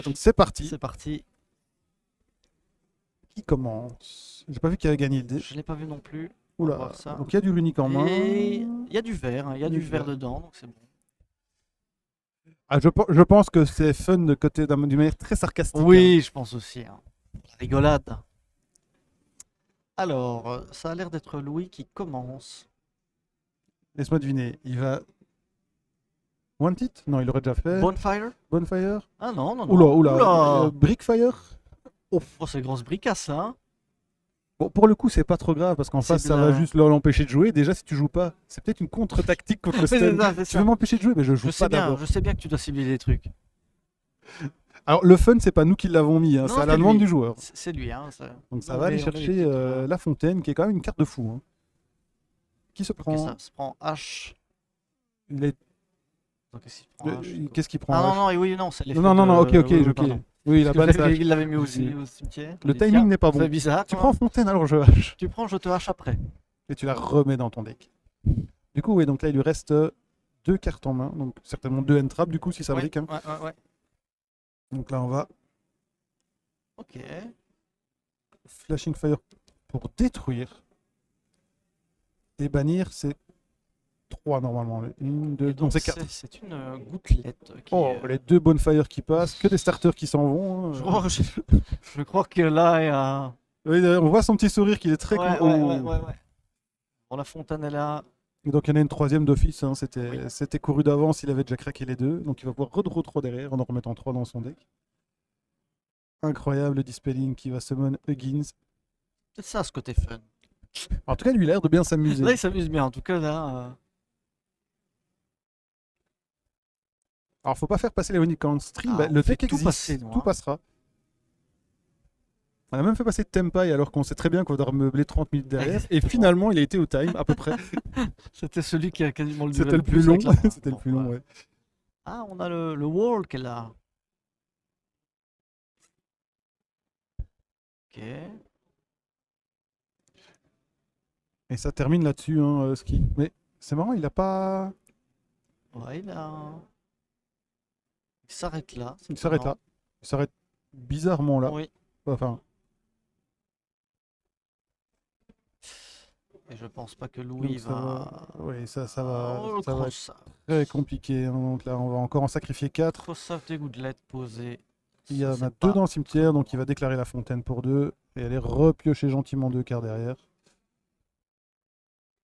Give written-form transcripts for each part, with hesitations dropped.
Donc c'est parti. C'est parti. Qui commence? J'ai pas vu qui avait gagné le dé. Je l'ai pas vu non plus. On va Oula. voir ça. Donc il y a du runique en main. Et il y a du vert, hein, il y a Du du vert vert. dedans, donc c'est bon. Ah, je pense que c'est fun de côté d'une manière très sarcastique. Hein. Oui, je pense aussi. Hein. La rigolade. Alors, ça a l'air d'être Louis qui commence. Laisse-moi deviner. Il va. Want It? Non, il aurait déjà fait. Bonfire? Bonfire? Ah non, non, non. Oula, oula. Oula. Brickfire? Oh, c'est grosse bricasse, hein. Bon, pour le coup, c'est pas trop grave parce qu'en C'est face, de ça la- va juste l'empêcher de jouer. Déjà, si tu joues pas, c'est peut-être une contre-tactique contre le C'est stun. ça, c'est Tu ça. veux m'empêcher de jouer, mais je joue Je sais pas bien, d'abord. je sais bien que tu dois cibler des trucs. Alors, le fun, c'est pas nous qui l'avons mis, hein, Non, c'est à c'est la demande lui. du joueur. C'est lui, hein. Donc, ça On va aller est- on est chercher l'équipe, la fontaine, qui est quand même une carte de fou. Hein. Qui se Ok, prend ça se prend H. les- Donc, qu'est-ce qu'il prend H? Qu'est-ce qu'il prend Ah non, H non, oui, non, c'est l'effet Non, non, non, de- ok, oui, oui, ok. pardon. Oui, la Parce balle, que ça. il l'avait mis aussi au cimetière. Le Il dit, timing tiens, n'est pas bon. c'est bizarre. Tu toi. prends fontaine, alors je hache. Tu prends, je te hache après. Et tu la remets dans ton deck. Du coup, oui, donc là, il lui reste deux cartes en main. Donc, certainement deux end-trap, du coup, si ça Ouais, brique. Hein. ouais. Donc là, on va Ok. Flashing Fire pour détruire. Et bannir, c'est 3 normalement. Une, deux, Et non, donc, c'est 4. c'est une gouttelette qui. Oh, les deux Bonfire qui passent, que des starters qui s'en vont. Hein. Je crois que là, il y a. Oui, on voit son petit sourire qu'il est très Ouais, content. ouais. Bon, la fontaine est là. Et donc il y en a une troisième d'office, hein. C'était Oui. c'était couru d'avance, il avait déjà craqué les deux. Donc il va pouvoir redraw 3 derrière en remettant 3 dans son deck. Incroyable Dispelling qui va summon Huggins. C'est ça, ce côté fun. En tout cas, lui, il a l'air de bien s'amuser. Là, il s'amuse bien. En tout cas, là. Alors, faut pas faire passer les Runic en stream. Ah, Bah, on le fait deck tout existe, passer, nous, tout hein. passera. On a même fait passer Tempai alors qu'on sait très bien qu'on va devoir meubler 30 minutes derrière. Et Exactement. finalement, il a été au time, à peu près. C'était celui qui a quasiment le C'était duré le plus long. avec la fin. C'était le Bon, plus long, voilà. ouais. Ah, on a le wall qui est là. Ok. Et ça termine là-dessus, hein, Ski. Mais c'est marrant, il a pas. Ouais, il s'arrête là. c'est Il s'arrête étonnant. là. Il s'arrête bizarrement là. Oui. Enfin, Et je pense pas que Louis donc ça va. Oui, ça va. Oh, le Ça va être cross-save. très compliqué. Hein. Donc là, on va encore en sacrifier 4. Cross-save des gouttelettes posées. Il y en Ça, a c'est 2 pas- dans le cimetière, donc il va déclarer la fontaine pour 2 et aller repiocher gentiment 2 quarts derrière.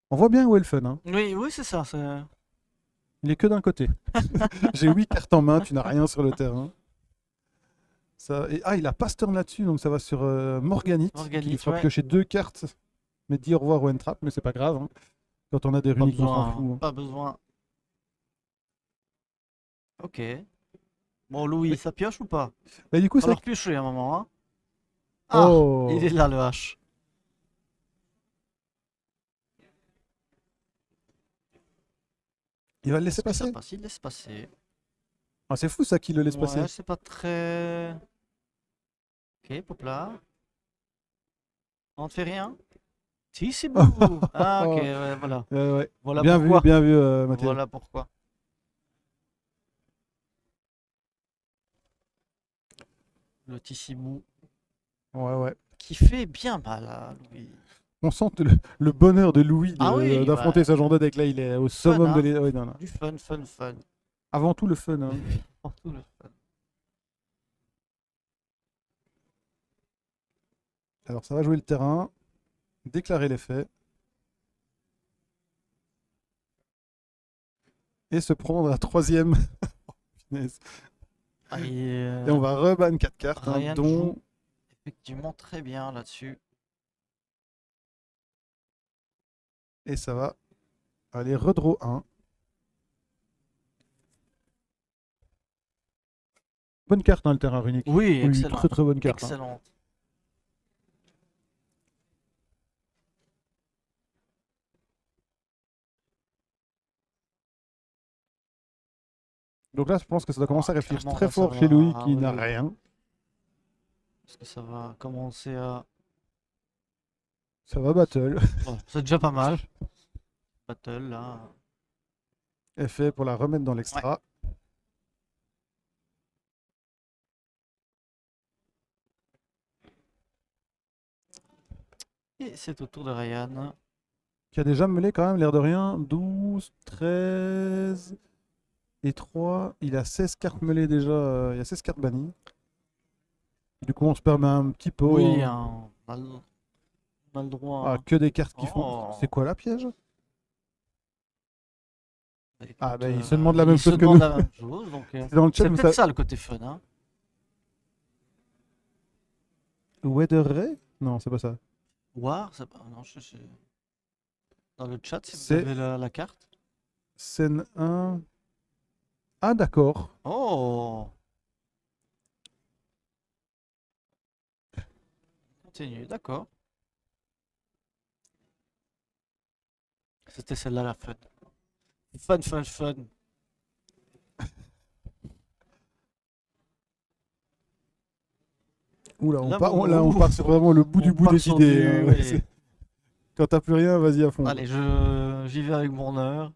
On voit bien où est le fun. Hein. Oui, oui, c'est ça. Il est que d'un côté. J'ai 8 cartes en main, tu n'as rien sur le terrain. Ah, il a pas ce turn là-dessus, donc ça va sur Morganite. Morganite, Qui lui fera ouais. piocher 2 cartes, mais dit au revoir au N-Trap, mais c'est pas grave. Hein. Quand on a des Pas runiques, on s'en besoin. fout. Hein. Pas besoin. Ok. Bon, Louis, Oui. ça pioche ou pas? Et du coup, Va ça. leur piocher à un moment. Hein. Ah, Oh. il est là le H. Il va le laisser Est-ce que ça passer. passe? Il laisse passer. Ah, c'est fou ça qu'il le laisse passer. Ouais, c'est pas très. Ok, Poplar. On ne fait rien? Si, c'est beau. Ah, ok, ouais, voilà. Ouais. Voilà Bien pourquoi. vu, Mathieu. Voilà pourquoi. Le Tissimou Ouais. qui fait bien mal à Louis. On sent le bonheur de Louis Ah oui, d'affronter bah, sa journée deck. Là, il est au fun, summum hein. de l'é- ouais, non. Du fun. Avant tout, le fun. Hein. Surtout le fun. Alors, ça va jouer le terrain, déclarer les faits et se prendre la troisième. Punaise. Ah, Et on va reban 4 cartes, hein, Ryan dont. joue effectivement très bien là-dessus. Et ça va aller redraw 1. Bonne carte, hein, le terrain runique. Oui, excellent. très très bonne carte. Hein. Excellente. Donc là, je pense que ça doit commencer à réfléchir clairement, très là, ça fort chez va- Louis ah, qui oui, n'a oui. rien. Parce que ça va commencer à. Ça va battle. Bon, c'est déjà pas mal. Battle là. Effet pour la remettre dans l'extra. Et c'est au tour de Ryan. Qui a déjà mêlé quand même, l'air de rien. 12, 13 et 3. Il a 16 cartes mêlées déjà. Il y a 16 cartes bannies. Du coup, on se permet un petit pot. Oui, Hein. on a le droit. Ah, Hein. que des cartes qui font. Oh. C'est quoi la piège? Bah, écoute, Ah, ben il se demande la même il se chose que demande nous. la même chose, donc, C'est dans le chat, c'est mais peut-être ça. ça le côté fun. Hein. Weather Ray? Non, c'est pas ça. War, c'est pas. Non, dans le chat, si vous C'est avez la carte. scène 1. Ah, d'accord. Oh! Continue, d'accord. C'était celle-là la fun. Fun, fun, fun. Oula, Là, là, on part sur vraiment le bout on du bout part des sur idées. du- Hein. oui. C'est- Quand t'as plus rien, vas-y à fond. Allez, j'y vais avec mon heure.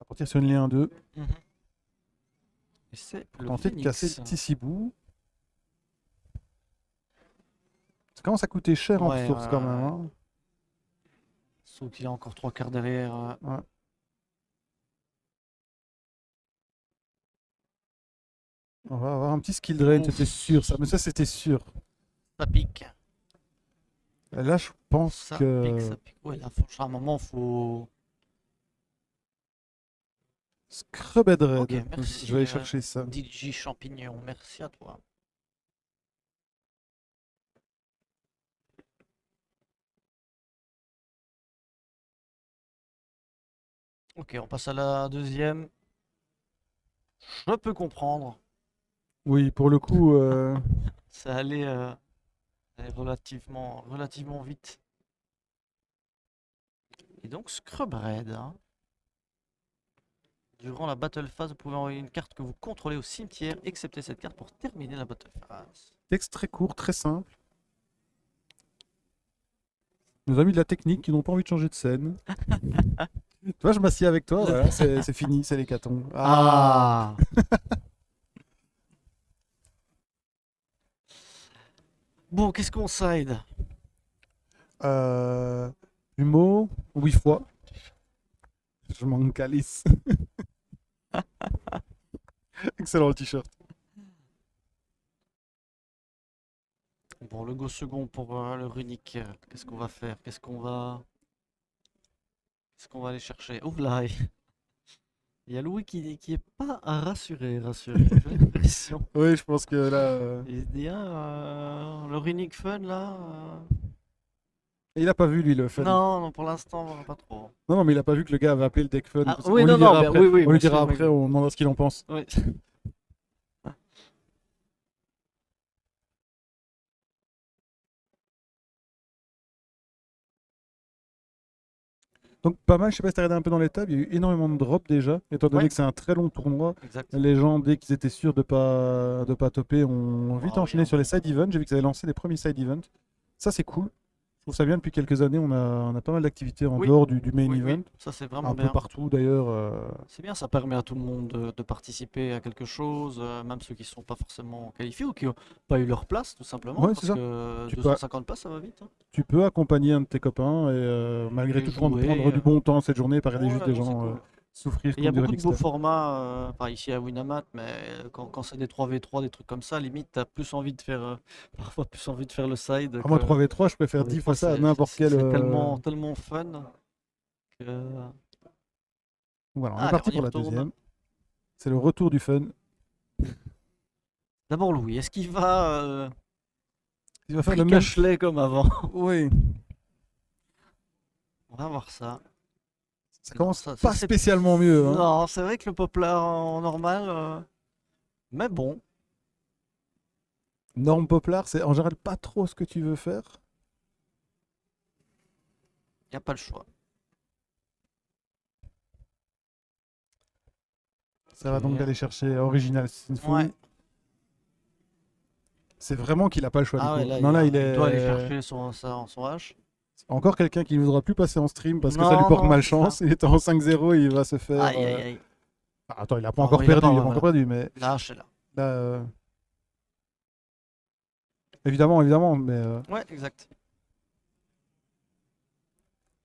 On va partir sur une ligne 1-2. Mhm. Et c'est Pour le tenter de casser le Phoenix. petit cibou. Ça commence à coûter cher en Ouais, ressources quand même. Hein. Sauf qu'il a encore 3 quarts derrière. Ouais. On va avoir un petit skill drain, Ouf. c'était sûr. Ça. Mais ça, c'était sûr. Ça pique. Et là, je pense Ça que pique, ça pique. Ouais, là, franchement, à un moment, faut. Scrubbed Red. Ok, merci. Je vais aller chercher ça. DJ Champignon, merci à toi. Ok, on passe à la deuxième. Je peux comprendre. Oui, pour le coup, Ça allait relativement vite. Et donc, Scrub Raid. Hein. Durant la battle phase, vous pouvez envoyer une carte que vous contrôlez au cimetière, excepté cette carte pour terminer la battle phase. texte très court, très simple. Nos amis de la technique qui n'ont pas envie de changer de scène. Tu vois, je m'assieds avec toi, voilà, c'est fini, c'est l'hécatombe. Ah. Bon, qu'est-ce qu'on side? Humo, 8 fois. Je manque calice. Excellent le t-shirt. Bon, le go second pour le runique. Qu'est-ce qu'on va faire? Qu'est-ce qu'on va aller chercher? Ouh là, il y a Louis qui est pas rassuré, j'ai l'impression. Oui, je pense que là. Il se dit, le runique fun là. Il a pas vu lui le fun. Non, non, pour l'instant, pas trop. Non, non, mais il a pas vu que le gars avait appelé le deck fun. Ah, Parce oui, qu'on non, lui dira non, mais après, oui, oui, on lui merci, dira mec. après, on demandera ce qu'il en pense. Oui. Donc pas mal, je sais pas si t'as regardé un peu dans les tables, il y a eu énormément de drops déjà, étant donné Ouais. que c'est un très long tournoi. Exact. Les gens, dès qu'ils étaient sûrs de pas topper, ont vite Ah oui, enchaîné hein. sur les side events. J'ai vu qu'ils avaient lancé des premiers side events. Ça, c'est cool. Je trouve ça bien depuis quelques années. On a pas mal d'activités en Oui. dehors du main Oui, event. oui, ça c'est vraiment Un peu bien. partout d'ailleurs. C'est bien, ça permet à tout le monde de participer à quelque chose, même ceux qui ne sont pas forcément qualifiés ou qui n'ont pas eu leur place, tout simplement. Ouais, parce c'est ça. que Tu peux- 250 places, ça va vite. Hein. Tu peux accompagner un de tes copains et malgré Et tout jouer, prendre du bon temps cette journée, pas regarder Ouais, juste des non, c'est gens cool. souffrir Il y a comme du beaucoup de beaux Redixter. formats, enfin, ici à Winamax, mais quand c'est des 3v3, des trucs comme ça, limite, tu as plus envie de faire, parfois plus envie de faire le side. Ah, moi, que- 3v3, je préfère 10 fois ça à n'importe quel. C'est tellement fun que. Voilà, on est Allez, parti on y pour la retourne. deuxième. C'est le retour du fun. D'abord, Louis, est-ce qu'il va Il va faire le free même. cash-lay comme avant? Oui, On va voir ça. ça Non, commence ça pas c'est- spécialement mieux. Hein. Non, c'est vrai que le poplar en normal. Mais bon, Norme Poplar, c'est en général pas trop ce que tu veux faire. il n'y a pas le choix. Ça va donc Ok. aller chercher Original Sinful. Ouais. C'est vraiment qu'il a pas le choix Ah du ouais, coup. là, Non, là, il doit aller est. chercher son H. Encore quelqu'un qui ne voudra plus passer en stream parce que ça lui Non, porte non, c'est malchance. Il était en 5-0 et il va se faire. aïe, aïe, aïe. Ah, attends, il a pas Non, encore non, il a perdu, pas, il a ouais, pas encore voilà. perdu, mais Lâche là. là, évidemment, évidemment, mais Ouais, exact.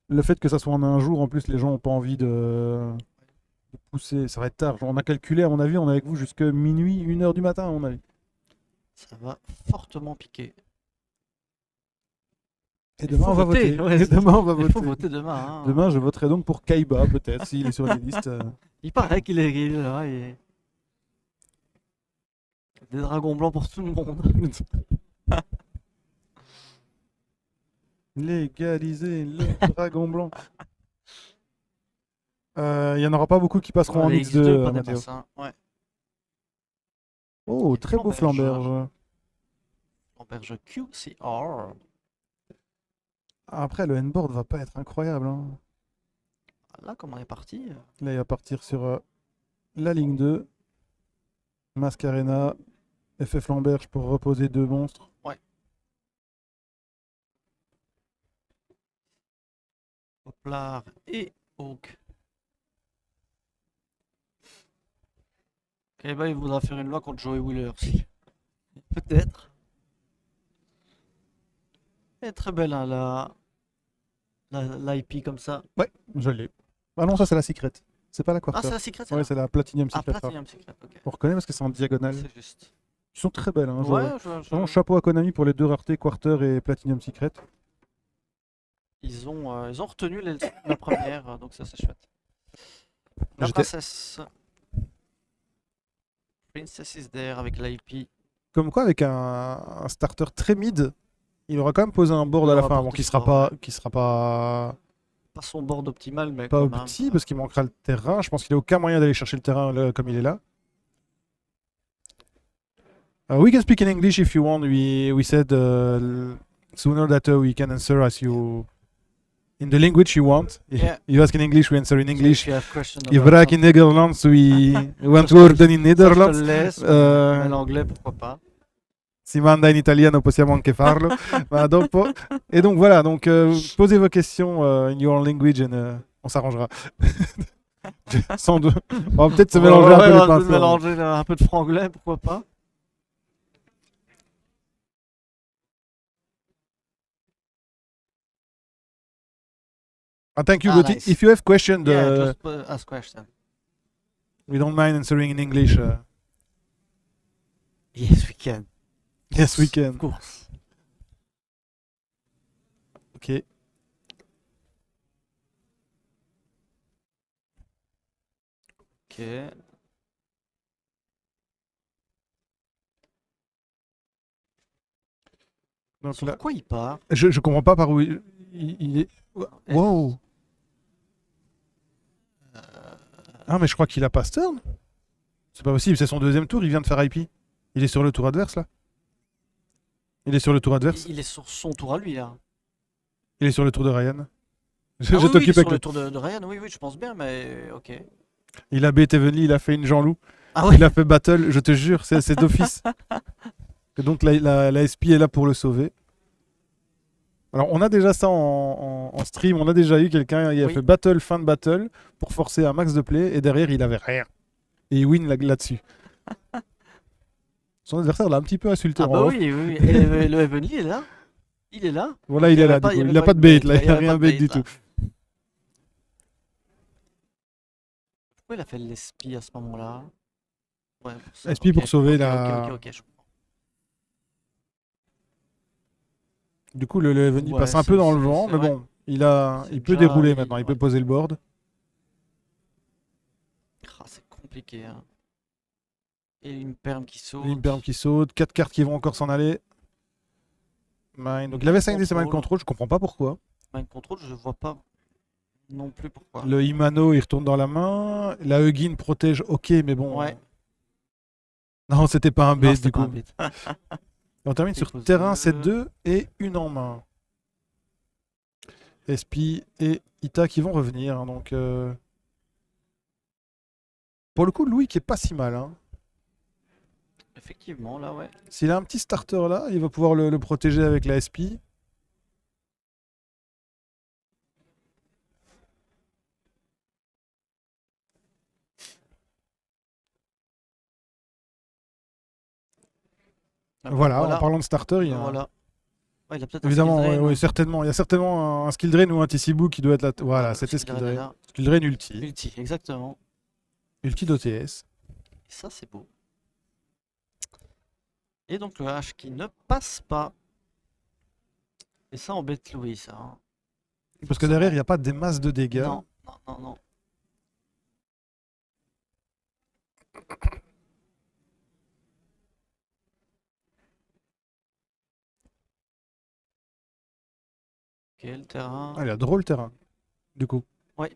le fait que ça soit en un jour, en plus, les gens n'ont pas envie de pousser. Ça va être tard. On a calculé, à mon avis, on est avec vous jusque minuit, 1h du matin, à mon avis. Ça va fortement piquer. Et Il demain, faut on va voter, voter. ouais, Et demain, on va Il faut voter. voter demain. Hein. Demain, je voterai donc pour Kaiba, peut-être, s'il est sur les listes. Il paraît qu'il est là. Et... Des dragons blancs pour tout le monde. Légaliser les dragons blancs. Il n'y en aura pas beaucoup qui passeront en Les X2, X2, pas des Mathéo. masses, hein. Ouais. Oh, Et très beau Flamberge. Flamberge. Flamberge QCR. Après, le N-board va pas être incroyable, hein. Là, comme on est parti. Là, il va partir sur la ligne 2. Mascarena, effet Flamberge pour reposer 2 monstres. Ouais. Poplard et Oak. Ok, bah il voudra faire une loi contre Joey Wheeler aussi. Peut-être. Elle est très belle, hein, l'IP comme ça. Ouais, je l'ai. Ah non, ça c'est la secret. C'est pas la Ah, quarter. c'est la secret, Ouais, c'est la Platinum Ah, Secret. Platinum Secret, ok. On reconnaît parce que c'est en diagonale. C'est juste. Ils sont très belles. Hein, Ouais, Vraiment, chapeau à Konami pour les 2 raretés, Quarter et Platinum Secret. ils ont retenu la première, donc ça c'est chouette. La J'étais- princesse. Princess is there avec l'IP. Comme quoi, avec un starter très mid, il aura quand même posé un board Il à la aura fin. porté Bon, qui ce sera board, pas, qui sera pas, Pas son board optimal, mais pas quand même. petit parce qu'il manquera le terrain. Je pense qu'il n'a aucun moyen d'aller chercher le terrain comme il est là. We can speak in English if you want. We said sooner that we can answer as you in the language you want. Yeah. You ask in English, we answer in So English. if you have questions If about back in Netherlands, we want to work in ça, je te Netherlands. le laisse, Euh, mais l'anglais, pourquoi pas. Si manda in italiano possiamo anche farlo. Ma dopo- Et donc voilà, donc posez vos questions in your language et on s'arrangera. Sans doute. On va peut-être se mélanger un peu les on va pinceaux. mélanger un peu de franglais, pourquoi pas. Thank you, Ah, Gauthier. nice. If you have questions, Yeah, just ask question. we don't mind answering in English. Yes, we can. Yes, we can. Of course. Ok. Ok. Donc Sur là, quoi il part? je comprends pas par où il est. Wow. Ah, mais je crois qu'il a pas turn. C'est pas possible, c'est son deuxième tour, il vient de faire IP. Il est sur le tour adverse là. Il est sur le tour adverse. Il est sur son tour à lui, là. Il est sur le tour de Ryan. Je Ah oui, oui, il est t'occupe sur avec le le... tour de Ryan, oui, oui, je pense bien, mais ok. Il a bait Evenly, il a fait une Jean-Loup. Ah oui, Il a fait battle, je te jure, c'est d'office. Et donc la SP est là pour le sauver. Alors on a déjà ça en stream, on a déjà eu quelqu'un, il a Oui. fait battle, fin de battle, pour forcer un max de play, et derrière il avait rien. Et il win là-dessus. Son adversaire l'a un petit peu insulté ah en bah off. oui, oui, oui. Et le Heavenly est là. Il est là. Voilà, il est là, du coup. Il n'a pas de bait là, il n'a rien bait du tout. Pourquoi il a fait l'espie à ce moment-là? Ouais, pour ça, SP pour sauver ok, la... ok, je comprends. Du coup, le Heaven il Ouais, passe un peu dans le vent, c'est mais vrai. bon, il C'est peut déjà- dérouler maintenant, il peut ouais. poser le board. Ah, c'est compliqué. Hein. Et une perme qui saute. L'Imperm qui saute, 4 cartes qui vont encore s'en aller. Mine. Donc il avait 5 ses Mind Control, je comprends pas pourquoi. Mind control, je vois pas non plus pourquoi. Le Imano il retourne dans la main. La Hugin protège, ok, mais bon. Ouais. Non, c'était pas un Non, bait c'était du pas coup. un bait. Et on termine Il sur pose terrain deux. 7-2 et une en main. SP et Ita qui vont revenir. Hein, donc, pour le coup, Louis qui est pas si mal. Hein. Effectivement, là, ouais. S'il a un petit starter là, il va pouvoir le protéger avec la SP. Ah, Voilà, en voilà. parlant de starter, il y a Voilà. Ouais, il a peut-être un skill évidemment, drain, ouais, hein. certainement. Il y a certainement un skill drain ou un TCBoo qui doit être là. Voilà, Voilà, le c'était skill skill drain est drain. là. Skill drain ulti. Ulti, exactement. Ulti d'OTS. Et ça, c'est beau. Et donc le H qui ne passe pas. Et ça embête Louis, ça, hein. Parce que derrière, il n'y a pas des masses de dégâts. Non, non, non, non. Ok, le terrain. Ah, il a drôle le terrain, du coup. Ouais.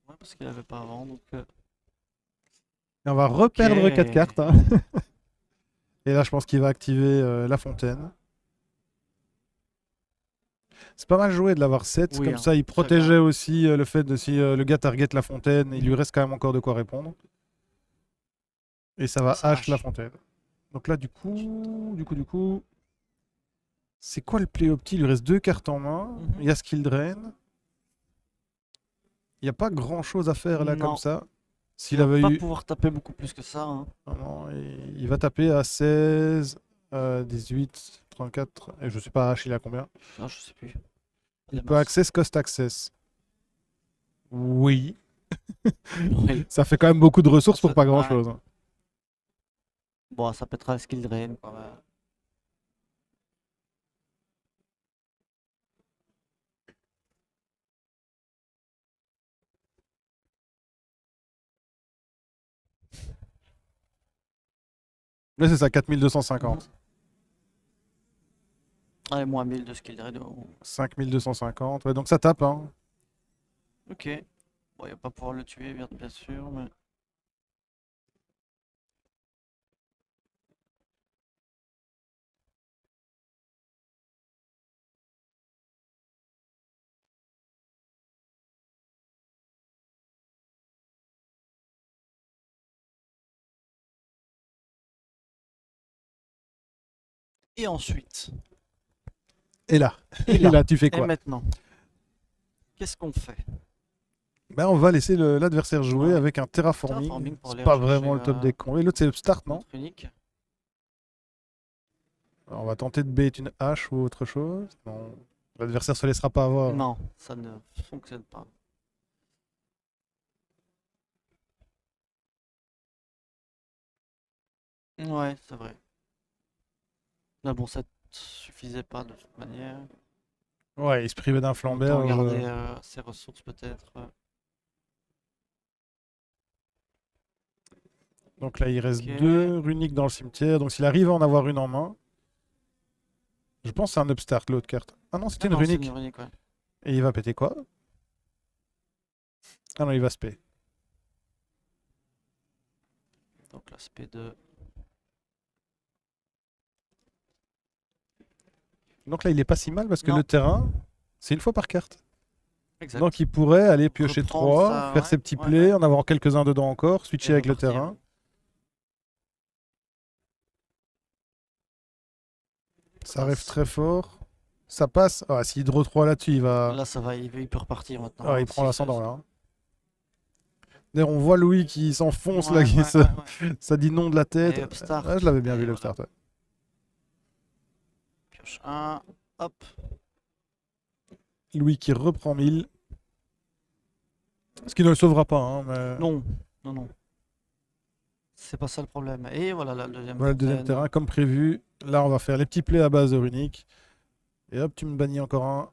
Ouais, parce qu'il avait pas avant, donc... Et on va reperdre 4 Ok. cartes, hein. Et là, je pense qu'il va activer la fontaine. C'est pas mal joué de l'avoir 7. Oui, Comme hein, ça, il très protégeait bien. aussi le fait de si le gars target la fontaine, il lui reste quand même encore de quoi répondre. Et ça va Ça H la hache. fontaine. Donc là, du coup, c'est quoi le play opti? Il lui reste 2 cartes en main. Mhm. Il y a skill drain. Il n'y a pas grand chose à faire là comme Non, ça. il S'il va avait pas eu. pouvoir taper beaucoup plus que ça, hein. Non, il va taper à 16, 18, 34. Et je sais pas H, il a combien? Non, je sais plus. Pas Il des peut masses. access cost access. Oui. Oui. Ça fait quand même beaucoup de ressources pour pas grand Ouais. chose. Bon, ça pètera le skill drain, quoi. Ouais. Là, c'est ça, Mhm. 4250. Allez, moins 1000 de skill drain. Oh. 5250. Ouais, donc ça tape, hein. Ok. Bon, il va pas pouvoir le tuer, bien sûr, mais... Et ensuite, Et là, et et là, là, tu fais et quoi? maintenant, qu'est-ce qu'on fait? Ben, on va laisser l'adversaire jouer Ouais. avec un terraforming. Terraforming pour C'est aller pas rechercher vraiment le top deck con. Et l'autre, c'est Upstart, non? notre unique. Alors, on va tenter de bait une hache ou autre chose. Non. L'adversaire se laissera pas avoir. Non, ça ne fonctionne pas. Ouais, c'est vrai. Mais bon, ça suffisait pas de toute manière. Ouais, il se privait d'un Autant flamberge. garder ses ressources peut-être. Donc là, il reste Ok. 2 runiques dans le cimetière. Donc s'il arrive à en avoir une en main, je pense que c'est un Upstart, l'autre carte. Ah non, Ah c'était une non, c'est une runique. ironique, ouais. Et il va péter quoi? Ah non, il va spé. Donc l'aspect de... Donc là, il est pas si mal parce que Non, le terrain, c'est une fois par carte. Donc exact. il pourrait aller piocher Reprendre 3, ça, faire ouais, ses petits ouais, ouais. plays, en avoir quelques-uns dedans encore, Et switcher avec le repartir. terrain. Ça Ça rêve passe. très fort. Ça passe. Ah, s'il draw 3 là-dessus, il va. Là, ça va, il peut repartir Ah, maintenant, il hein, prend si l'ascendant là, hein. D'ailleurs, on voit Louis qui s'enfonce là, Ouais, ouais, ouais, ouais. ça dit non de la tête. Et upstart. Ah, je l'avais bien vu, Et le voilà. start. Ouais. Pioche 1. Hop. Louis qui reprend 1000. Ce qui ne le sauvera pas, hein, mais. Non, non, non. C'est pas ça le problème. Et voilà la deuxième Voilà le deuxième fontaine. terrain, comme prévu. Là, on va faire les petits plays à base de runique. Et hop, tu me bannis encore un.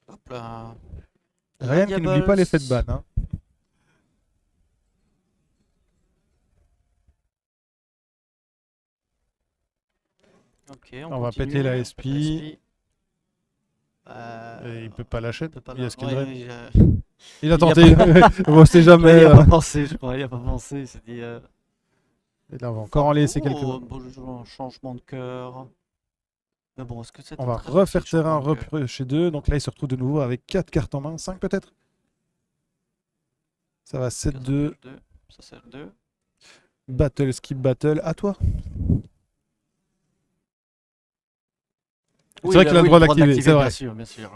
Hop là. La Ryan qui n'oublie pas Diables. l'effet de ban, hein. Ok, On va continue. péter la On SP. pète la SP. Et il peut pas lâcher. Peut pas Il y a la... skill ouais, drain. oui, Il a il y a tenté. pas... Bon, c'est Ouais, il jamais. y a pas pensé, je crois. Il y a pas pensé. Il s'est dit... Et là, on va encore en laisser Oh, un quelques-uns. beau changement de cœur. Mais bon, est-ce que c'est On un va très utile refaire terrain, changement de cœur? repiocher 2. Donc là, il se retrouve de nouveau avec 4 cartes en main. 5 peut-être. Ça va 7-2. 2. Ça c'est le 2. Battle, skip battle. À toi. C'est Oui, vrai qu'il a le oui, droit de d'activer, c'est bien vrai. sûr, bien sûr.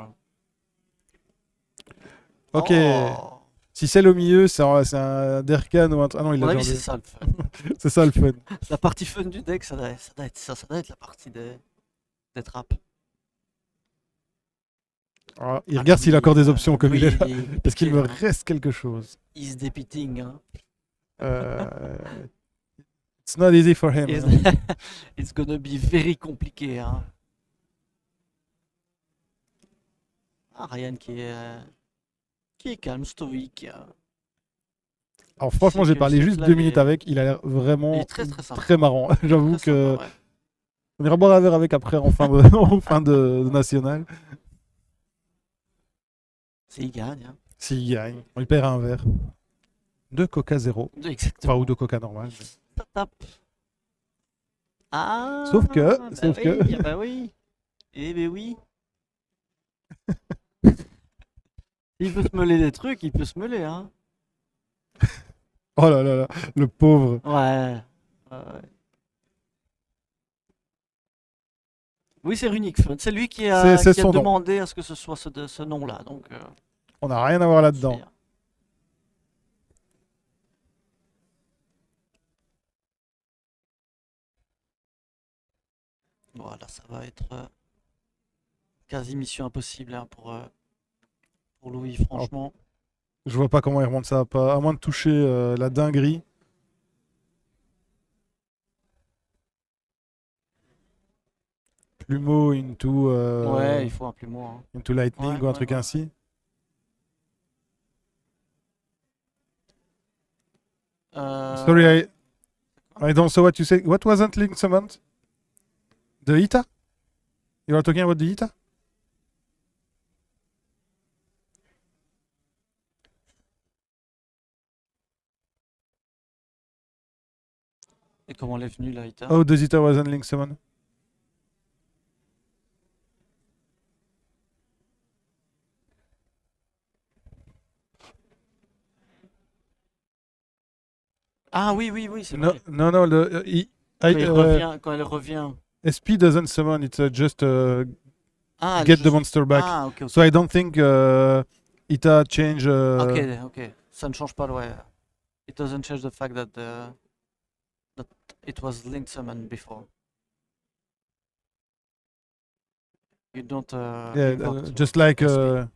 Ok. Oh. Si celle au milieu, c'est un Derkan ou un truc. Ah non, À il mon a avis, genre c'est des- ça le fun. C'est ça le fun. La partie fun du deck, ça doit être ça. Ça doit être la partie des trappes. Alors, il Ah, regarde s'il a encore des options comme lui, il est là. il est Est-ce qu'il piqué, me hein. reste quelque chose? He's depicting. Hein. Euh, It's not easy for him. It's, Hein. it's gonna be very compliqué. Hein. Ah, Ryan qui est calme, stoïque. Alors franchement, C'est j'ai que parlé c'est juste là, 2 minutes avec. Il a l'air il vraiment est très sympa. très marrant. J'avoue Très que sympa, ouais. on ira boire un verre avec après en fin de, en fin de national. C'est il gagne. Hein. S'il gagne, on lui paiera un verre. De Coca zéro. Exactement. Enfin, ou de Coca normal. Ça tape. Ah, Sauf que- bah sauf oui, que- ah bah oui. Eh ben oui. Il peut se meuler des trucs, il peut se meuler, hein. Oh là là là, le pauvre. Ouais. Ouais. Oui, c'est Runic Fun. C'est lui qui a, C'est qui a son nom. demandé à ce que ce soit ce nom-là. Donc, On n'a rien à voir c'est là-dedans. bien. Voilà, ça va être quasi mission impossible hein, pour Louis, franchement. Je vois pas comment il remonte ça, à moins de toucher la dinguerie. Plumeau Ouais, il faut un plumeau. Hein. into lightning Ouais, ou un ouais, truc ouais. ainsi. Sorry, I don't know what you say. What wasn't link summoned? The Ita? You are talking about the Ita? Et comment elle est venue là, Ita? Oh, the Ita wasn't link summoned. Ah oui, oui, oui, c'est No, vrai. no, no. Quand elle revient. SP doesn't summon. It's just Ah, elle get the juste- monster back. Ah, ok, ok. So I don't think Ita change. Ok, ok. Ça ne change pas, ouais. It doesn't change the fact that it was linked summon before. You don't. Yeah, invoke just like SP.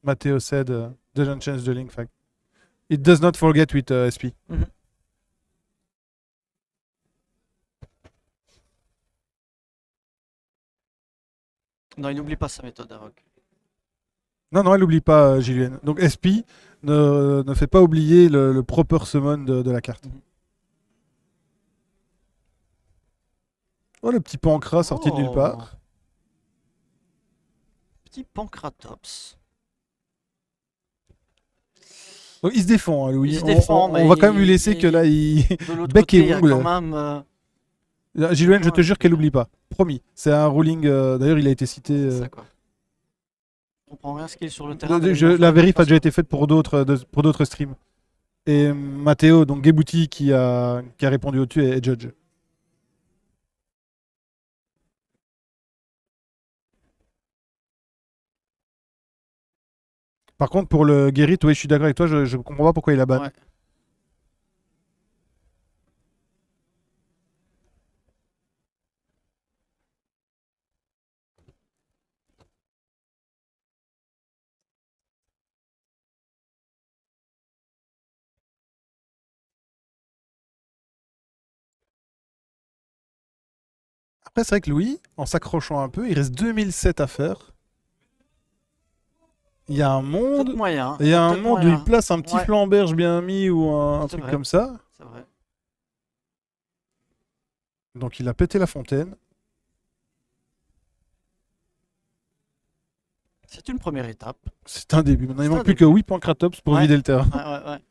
Matteo said, doesn't change the link fact. It does not forget with SP. Mhm. Non, il n'oublie pas sa méthode, Avoc. Non, non, elle n'oublie pas Julien. Donc SP ne fait pas oublier le proper summon de la carte. Mhm. Oh, le petit pancras sorti de nulle part. Petit Pancratops. Donc, il se défend, hein, Louis. Il se défend, on mais va quand même lui laisser que là, il. De l'autre Bec côté, et il y a ongle. quand même. Julien, je te Ouais. jure qu'elle n'oublie pas. Promis. C'est un ruling. D'ailleurs, il a été cité. Ça, quoi. Je comprends rien ce qui est sur le terrain. mais La vérif a passe déjà pas. été faite pour d'autres streams. Et Matteo, donc Gebouti, qui a répondu au-dessus, est judge. Par contre, pour le Guérit, oui, je suis d'accord avec toi, je comprends pas pourquoi il a ban. Ouais. Après, c'est vrai que Louis, en s'accrochant un peu, il reste 2007 à faire. Il y a un Peut-être monde, moyen. il y a un peut-être monde où il moyen. place un petit Ouais. flamberge bien mis ou un C'est truc vrai. comme ça. C'est vrai. Donc il a pété la fontaine. C'est une première étape. C'est un début. Maintenant, il C'est un manque plus que début. 8 Pancratops pour Ouais. vider le terrain. Ouais, ouais, ouais.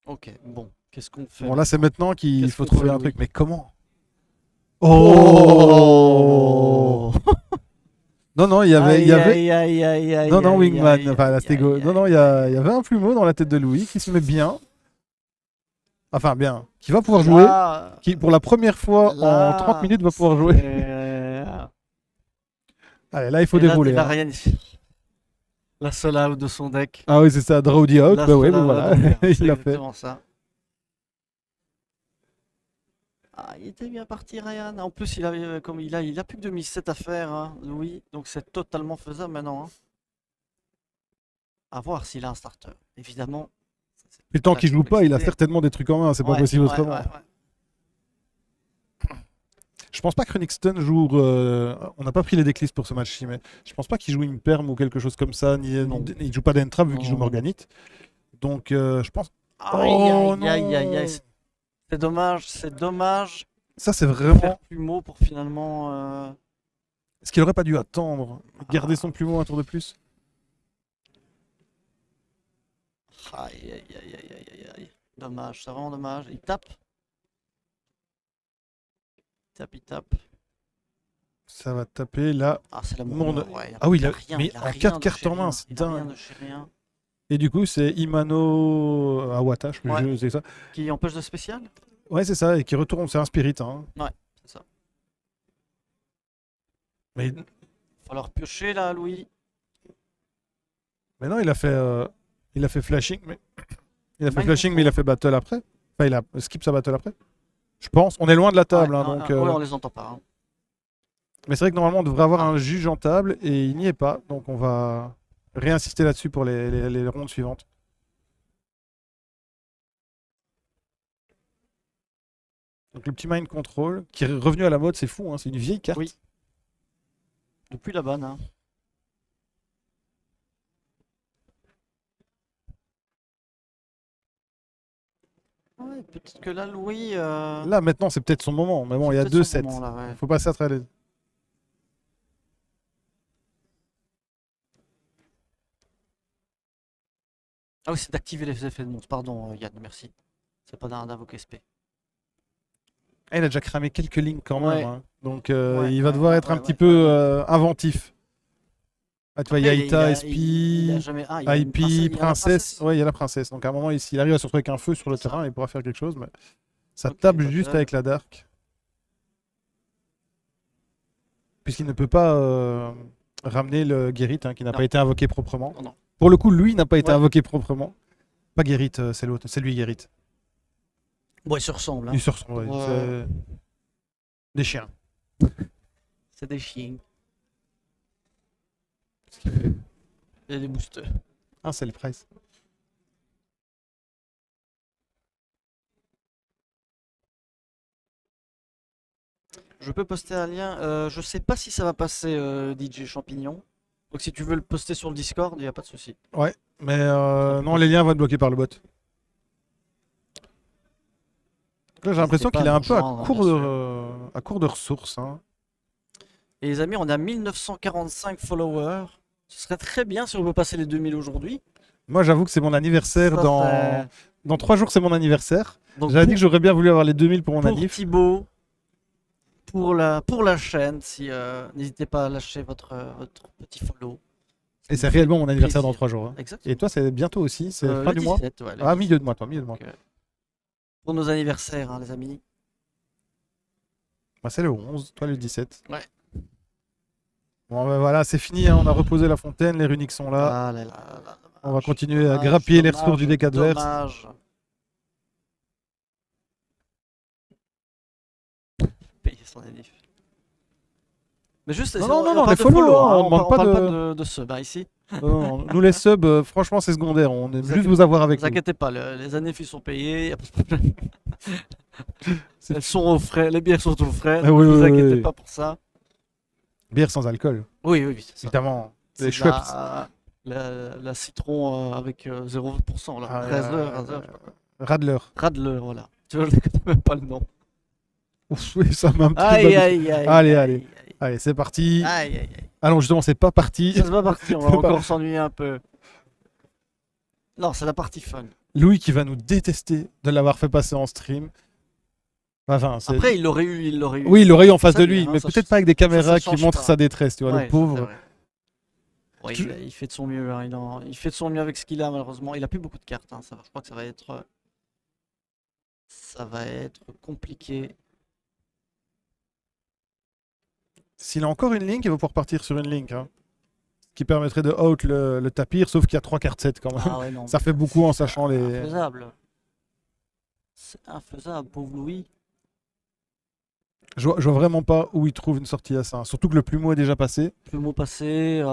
Ok, bon. Qu'est-ce qu'on fait? Bon, là, c'est maintenant qu'il Qu'est-ce faut qu'on trouver fait, un truc. Louis? Mais comment? Oh Non, non, il y avait. Aïe, aïe, aïe, aïe, Non, non, aïe, Wingman. aïe, Enfin, là, aïe, c'était go. aïe, Non, non, aïe, il y aïe. avait un plumeau dans la tête de Louis qui se met bien. Enfin, bien. Qui va pouvoir jouer. Là, Qui, pour la première fois en 30 là, minutes, va pouvoir jouer. Allez, là, il faut Et là, dérouler. il a Hein. rien ici. La seule out de son deck. Ah oui, c'est ça. Draw the out. La Bah ouais, seule bah out voilà. à faire. Il C'est l'a fait. exactement ça. Ah, il était bien parti, Ryan. En plus, comme il a plus que 2007 à faire, hein, Louis. Donc c'est totalement faisable maintenant. Hein. À voir s'il a un starter. Évidemment. C'est Puis tant la qu'il joue pas, il a complexité. certainement des trucs en main. C'est pas Ouais, possible ouais, autrement. ouais, ouais. Je pense pas que Runixton joue. On n'a pas pris les decklists pour ce match-ci, mais je pense pas qu'il joue une perm ou quelque chose comme ça. Non. Il joue pas d'entrap vu qu'il joue Non. Morganite. Donc je pense. Aïe, Oh aïe, aïe, aïe, aïe. non! C'est dommage, c'est dommage Ça, c'est de vraiment. faire plumeau pour finalement. Est-ce qu'il aurait pas dû attendre? Garder Ah. son plumeau un tour de plus? Aïe, aïe, aïe, aïe, aïe, aïe, aïe. Dommage, c'est vraiment dommage. Il tape. Il tape, il tape. Ça va taper là. Ah, c'est la Mon- mort. Ouais, Ah oui, il a il a- rien. mais Il a en rien 4 de cartes chez en main, rien. c'est Il a rien dingue. de chez rien. Et du coup, c'est Imano Awata, Ouais. c'est ça. Qui empêche de spécial? Ouais, c'est ça, et qui retourne, c'est un spirit. Hein. Ouais, c'est ça. Mais, Falloir piocher là, Louis. mais non, il a fait flashing, mais il a fait Mind flashing, mais il a control. fait battle après. Enfin, il a skip sa battle après. Je pense. On est loin de la table, Ouais, hein, non, donc. ouais, on les entend pas. Hein. Mais c'est vrai que normalement, on devrait avoir Ah. un juge en table, et il n'y est pas, donc on va réinsister là-dessus pour les rondes suivantes. Donc le petit mind control, qui est revenu à la mode, c'est fou, hein, c'est une vieille carte. Oui. Depuis la bonne. Hein. Ouais, peut-être que là, Louis. Là, maintenant, c'est peut-être son moment, mais bon, il y a peut-être 2 son 7. moment, là, ouais. Faut passer à travers les... Ah oui, c'est d'activer les effets de monstre. Pardon, Yann, merci. C'est pas d'invoquer SP. Ah, il a déjà cramé quelques lignes quand Ouais. même, hein. Donc Ouais, il va ouais, devoir ouais, être un ouais, petit ouais, peu ouais. inventif. Ah, tu vois, Après, Yaita, il a SP, jamais. Ah, il y a une IP, princesse. Il y a la princesse. Ouais, il y a la princesse. Donc à un moment, s'il arrive à se retrouver avec un feu sur le C'est ça. terrain, il pourra faire quelque chose. Mais ça Ok, tape battle. juste avec la Dark. Puisqu'il ne peut pas ramener le Guérit, hein, qui n'a Non. pas été invoqué proprement. Non, non. Pour le coup, lui n'a pas été Ouais. invoqué proprement. Pas Guérit, c'est l'autre. C'est lui Guérit. Bon, ils se ressemblent. Hein. Il se ressemble, ouais. Ouais. C'est des chiens. C'est des chiens. Ce qu'il fait. Il y a des boosters. Ah, c'est le price. Je peux poster un lien. Je sais pas si ça va passer DJ Champignon. Donc si tu veux le poster sur le Discord, il n'y a pas de souci. Ouais, mais non, les liens vont être bloqués par le bot. Là, j'ai l'impression N'hésitez qu'il est pas à un nous peu rejoindre, bien sûr. à court de ressources. Hein. Et les amis, on a 1945 followers. Ce serait très bien si on peut passer les 2000 aujourd'hui. Moi, j'avoue que c'est mon anniversaire Ça, dans 3 jours, c'est mon anniversaire. Donc J'avais dit pour, que j'aurais bien voulu avoir les 2000 pour mon pour anniv. Thibaut, pour la chaîne, si n'hésitez pas à lâcher votre petit follow. Et c'est réellement mon anniversaire dans plaisir. 3 jours. Hein. Exactement. Et toi, c'est bientôt aussi, c'est fin Le du mois. 17, ouais, le Ah, 17. milieu de mois, toi, milieu de mois. Donc, pour nos anniversaires, hein, les amis. Moi, c'est le 11, toi le 17. Ouais. Bon, ben voilà, c'est fini, hein, on a reposé la fontaine, les runiques sont là. Ah là là là là, On va dommage, continuer à dommage, grappiller les dommage, ressources du deck adverse. Dommage. Payer son anniv. Mais juste, Non, on- non, on non, parle les de follow, follow, hein, hein, on demande pas parle de- pas de sub hein, ici. Non, non, nous, les subs, franchement, c'est secondaire. On aime Vous juste inquiétez- vous avoir avec Ne vous nous. inquiétez pas, les anniv ils sont payés. Y a pas de problème. C'est- Elles sont aux frais, les bières sont aux frais. Ah Ne oui, vous oui, inquiétez oui. pas pour ça. Bière sans alcool, Oui, oui, c'est ça. évidemment. C'est Les de Schweppes. la citron avec 0%, là. Ah, Razer, Razer, je sais pas. Radler. Radler, voilà. Tu vois, je ne connais même pas le nom. Ouf, oui, ça m'a un petit Aïe, peu aïe, aïe. Allez, aïe, allez. aïe. Allez, c'est parti. Aïe, aïe, aïe. Ah non, justement, c'est pas parti. Ça se va partir, on va C'est pas- encore s'ennuyer un peu. Non, c'est la partie fun. Louis qui va nous détester de l'avoir fait passer en stream. Enfin, c'est... Après, il l'aurait eu. Oui, il l'aurait eu en face Ça, de bien, lui, hein, mais ça, peut-être pas avec des caméras qui change montrent pas. sa détresse, tu vois, Ouais, le ça, pauvre. c'est vrai. Ouais, Tu- il fait de son mieux. Hein, il fait de son mieux avec ce qu'il a, malheureusement. Il a plus beaucoup de cartes. Hein, je crois que ça va être. Ça va être compliqué. S'il a encore une link, il va pouvoir partir sur une link. Hein. Ce qui permettrait de out le tapir, sauf qu'il y a 3 cartes 7 quand même. Ah ouais, non. Ça fait beaucoup en sachant les. Infaisable. C'est infaisable, pauvre Louis. Je vois vraiment pas où il trouve une sortie à ça. Surtout que le plumeau est déjà passé. Le mot passé,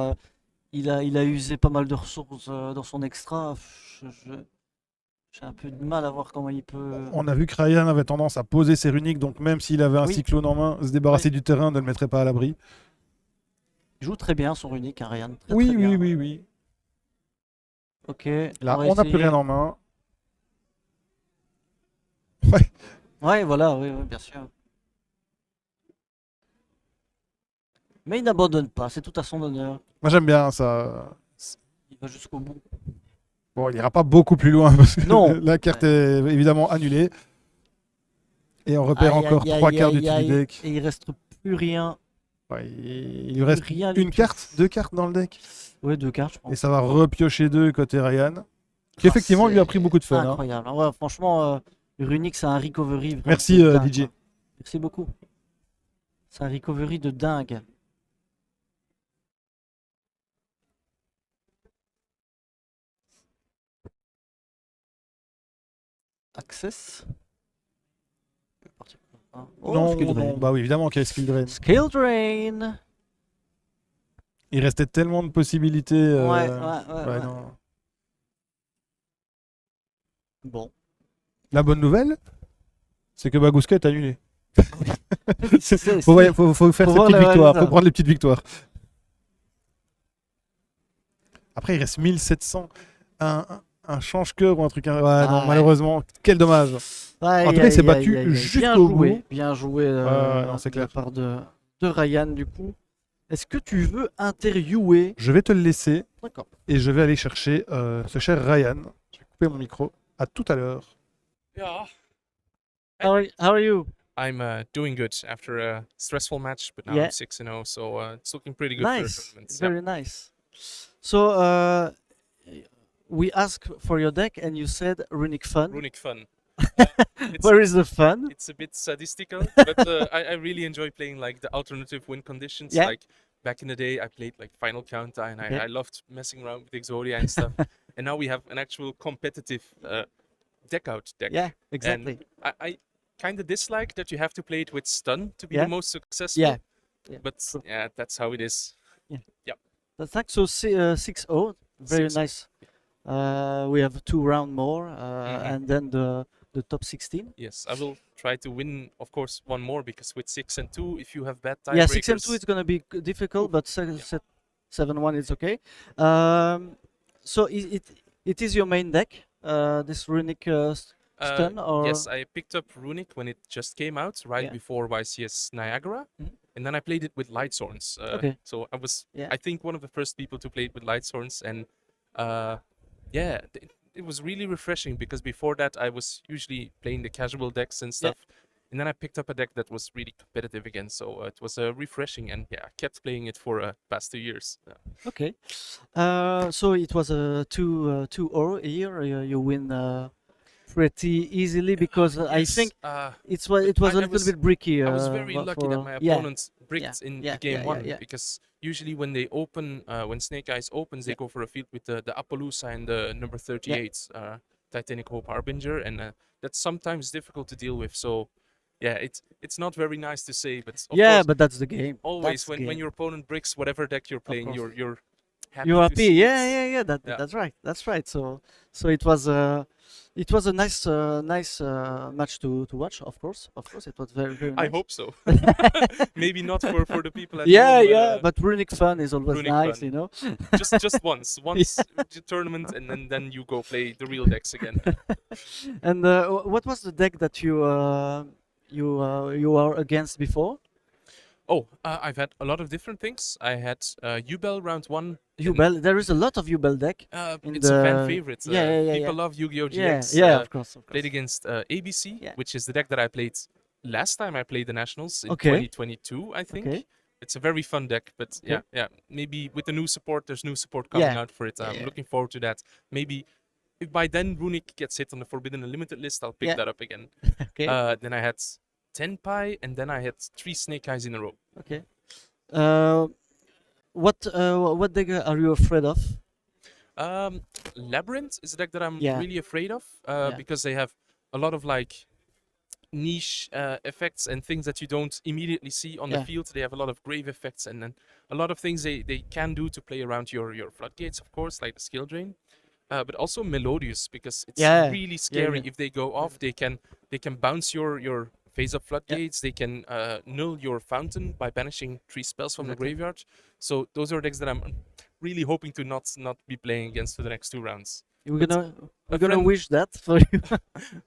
il a usé pas mal de ressources dans son extra. J'ai un peu de mal à voir comment il peut. On a vu que Ryan avait tendance à poser ses runiques, donc même s'il avait un Oui. cyclone en main, se débarrasser du terrain ne le mettrait pas à l'abri. Il joue très bien son runique, hein, Ryan. Très, Oui, très bien. oui. Ok. Là, va on n'a plus essayer. rien en main. Ouais, voilà, oui, oui, bien sûr. Mais il n'abandonne pas, c'est tout à son honneur. Moi, j'aime bien ça. Il va jusqu'au bout. Bon, il n'ira pas beaucoup plus loin parce que Non. la carte est évidemment annulée. Et on repère Aïe, encore aïe, 3 aïe, quarts du aïe, tout du aïe. deck. Et il reste plus rien. Ouais, il lui reste Rien du une tout. carte, 2 cartes dans le deck. Ouais, 2 cartes, je pense. Et ça va repiocher 2 côté Ryan. Qui effectivement lui a pris beaucoup de fun. Hein. Incroyable. Ouais, franchement, Runix, c'est un recovery vraiment Merci de dingue, DJ. quoi. Merci beaucoup. C'est un recovery de dingue. Access. Oh, non, skill drain. non, bah oui, évidemment qu'il y a Skill Drain. Skill drain. Il restait tellement de possibilités. Ouais. Non. Bon. La bonne nouvelle, c'est que Baguska est annulé. C'est- Faut faire Faut ses voir petites le victoires, résultat. faut prendre les petites victoires. Après, il reste 1700. Un change-cœur ou un truc. Ouais, non, Ouais. malheureusement, quel dommage. Aïe, En tout cas, il s'est aïe, battu aïe, aïe, aïe. jusqu'au bout. Bien joué Non, c'est de la clair. part de Ryan, du coup. Est-ce que tu veux interviewer? Je vais te le laisser D'accord. et je vais aller chercher ce cher Ryan. Je vais couper mon micro. À tout à l'heure. Yeah, How are you? I'm doing good after a stressful match, but now Yeah. I'm 6-0, so it's looking pretty good for the Nice. tournament. Yeah. Very nice. So, we asked for your deck and you said Runic Fun. Runic fun. Where is the fun? It's a bit sadistical, but I really enjoy playing like the alternative win conditions. Yeah. Like back in the day, I played like Final Counter, and Okay. I loved messing around with Exodia and stuff. And now we have an actual competitive deck out deck. Yeah, exactly. I kind of dislike that you have to play it with stun to be Yeah. the most successful. Yeah. But True. yeah, that's how it is. That's like so 6-0. Very 6-0. nice. We have 2 rounds more, Mhm. and then the top 16. Yes, I will try to win, of course, one more because with 6 and 2, if you have bad tiebreakers, Yeah, 6 and 2 is gonna be difficult, but 7-1 is okay. So it is your main deck, this Runic stun, or yes, I picked up Runic when it just came out, right Yeah. before YCS Niagara, Mhm. and then I played it with Lightsworns. Okay. So I was, Yeah. I think, one of the first people to play it with Lightsworns, and it was really refreshing because before that I was usually playing the casual decks and stuff. And then I picked up a deck that was really competitive again, so it was refreshing, and yeah, I kept playing it for past 2 years. Okay. So it was a 2-0 here. You win pretty easily because I Yes, think it was I a little was- bit bricky. I was very lucky that my yeah. opponents bricked in yeah, the game yeah, one yeah. because usually when they open, when Snake Eyes opens, they Yeah. go for a field with the Appaloosa and the number 38, Titanic Hope Harbinger, and that's sometimes difficult to deal with. So yeah, it's not very nice to say, but of Yeah, course, but that's the game. always That's the when game. your opponent bricks whatever deck you're playing, course. you're happy. You're to happy, see yeah, it. yeah. Yeah. That's right. That's right. So it was a nice match to watch. Of course, it was very nice. I hope so. Maybe not for the people at Yeah, home. yeah. But Runic fun is always Runic nice, fun. you know. just once the tournament, and then you go play the real decks again. And what was the deck that you are against before? Oh, I've had a lot of different things. I had Ubel round 1. Ubel. There is a lot of Ubel deck. in It's a fan the- favorite. yeah, People yeah. love Yu-Gi-Oh! Yeah, GX. yeah, of course. Played against ABC, Yeah. which is the deck that I played last time I played the Nationals in Okay. 2022, I think. Okay. It's a very fun deck, but yeah. Maybe with the new support, there's new support coming Yeah. out for it. I'm Yeah. looking forward to that. Maybe if by then Runic gets hit on the Forbidden Unlimited list, I'll pick Yeah. that up again. Okay. Then I had 10 Pi, and then I had 3 Snake Eyes in a row. Okay. What deck are you afraid of? Labyrinth is a deck that I'm Yeah. really afraid of Yeah. because they have a lot of like niche effects and things that you don't immediately see on Yeah. the field. They have a lot of grave effects and then a lot of things they can do to play around your floodgates, of course, like the skill drain. But also Melodious, because it's Yeah. really scary yeah. if they go off. They can bounce your phase up floodgates. They can null your fountain by banishing 3 spells from the Exactly. graveyard. So those are decks that I'm really hoping to not be playing against for the next 2 rounds. We're But gonna friend- wish that for you.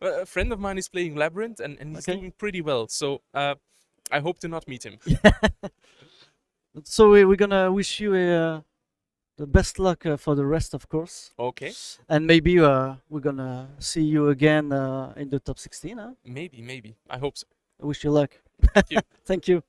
A friend of mine is playing Labyrinth and he's Okay. doing pretty well. So I hope to not meet him. So we're gonna wish you the best luck for the rest, of course, Okay, and maybe we're gonna see you again in the top 16. Huh? maybe. I hope so. I wish you luck. you. Thank you.